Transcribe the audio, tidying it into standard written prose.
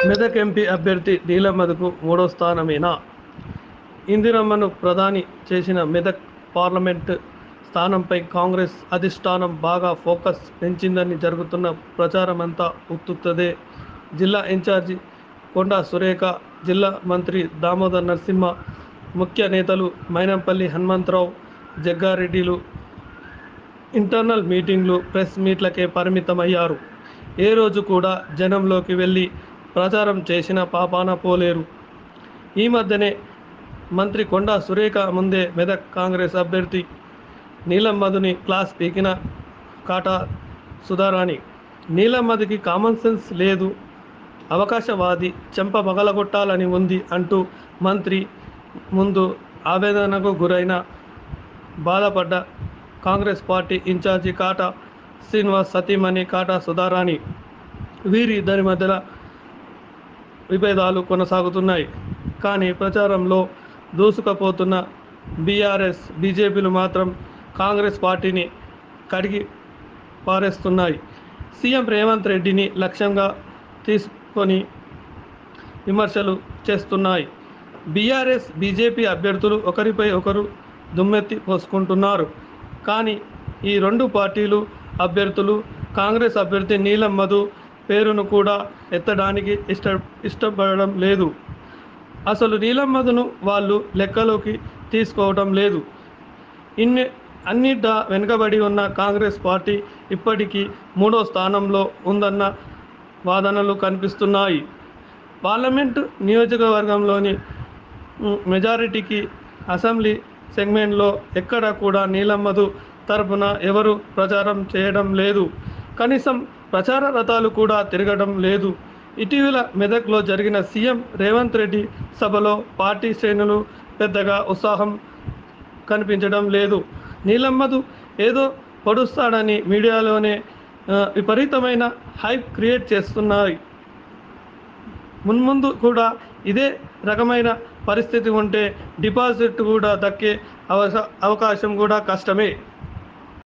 Medak MP అభ్యర్థి నీలమ్మకు మూడో స్థానమేనా? ఇందిరమ్మను ప్రధాని చేసిన మెదక్ పార్లమెంటు స్థానంపై కాంగ్రెస్ అధిష్టానం బాగా ఫోకస్ పెంచిందని జరుగుతున్న ప్రచారమంతా ఉత్తుత్తదే. జిల్లా ఇన్ఛార్జి కొండా సురేఖ, జిల్లా మంత్రి దామోదర్ నరసింహ, ముఖ్య నేతలు మైనంపల్లి హనుమంతరావు, జగ్గారెడ్డిలు ఇంటర్నల్ మీటింగ్లు, ప్రెస్ మీట్లకే పరిమితమయ్యారు. ఏ రోజు కూడా జనంలోకి వెళ్ళి ప్రచారం చేసిన పాపాన పోలేరు. ఈ మధ్యనే మంత్రి కొండా సురేఖ ముందే మెదక్ కాంగ్రెస్ అభ్యర్థి నీలమ్మధుని క్లాస్ పీకిన కాటా సుధారాణి. నీలమ్మధుకి కామన్ సెన్స్ లేదు, అవకాశవాది, చెంప పగలగొట్టాలని ఉంది అంటూ మంత్రి ముందు ఆవేదనకు గురైన బాధపడ్డ కాంగ్రెస్ పార్టీ ఇన్ఛార్జి కాటా శ్రీనివాస్ సతీమణి కాటా సుధారాణి. వీరిద్దరి మధ్యన విభేదాలు కొనసాగుతున్నాయి. కానీ ప్రచారంలో దూసుకుపోతున్న బీఆర్ఎస్, బీజేపీలు మాత్రం కాంగ్రెస్ పార్టీని కడిగి పారేస్తున్నాయి. సీఎం రేవంత్ రెడ్డిని లక్ష్యంగా తీసుకొని విమర్శలు చేస్తున్నాయి. బీఆర్ఎస్, బీజేపీ అభ్యర్థులు ఒకరిపై ఒకరు దుమ్మెత్తి పోసుకుంటున్నారు. కానీ ఈ రెండు పార్టీలు అభ్యర్థులు కాంగ్రెస్ అభ్యర్థి నీలమ్మధు పేరును కూడా ఎత్తడానికి ఇష్టపడడం లేదు. అసలు నీలమ్మధును వాళ్ళు లెక్కలోకి తీసుకోవడం లేదు. అన్నిటా వెనుకబడి ఉన్న కాంగ్రెస్ పార్టీ ఇప్పటికీ మూడో స్థానంలో ఉందన్న వాదనలు కనిపిస్తున్నాయి. పార్లమెంటు నియోజకవర్గంలోని మెజారిటీకి అసెంబ్లీ సెగ్మెంట్లో ఎక్కడా కూడా నీలమ్మధు తరపున ఎవరు ప్రచారం చేయడం లేదు. కనీసం ప్రచార రథాలు కూడా తిరగడం లేదు. ఇటీవల మెదక్లో జరిగిన సీఎం రేవంత్ రెడ్డి సభలో పార్టీ శ్రేణులు పెద్దగా ఉత్సాహం కనిపించడం లేదు. నీలమ్మధు ఏదో పొడుస్తాడని మీడియాలోనే విపరీతమైన హైప్ క్రియేట్ చేస్తున్నాయి. మున్ముందు కూడా ఇదే రకమైన పరిస్థితి ఉంటే డిపాజిట్ కూడా దక్కే అవకాశం కూడా కష్టమే.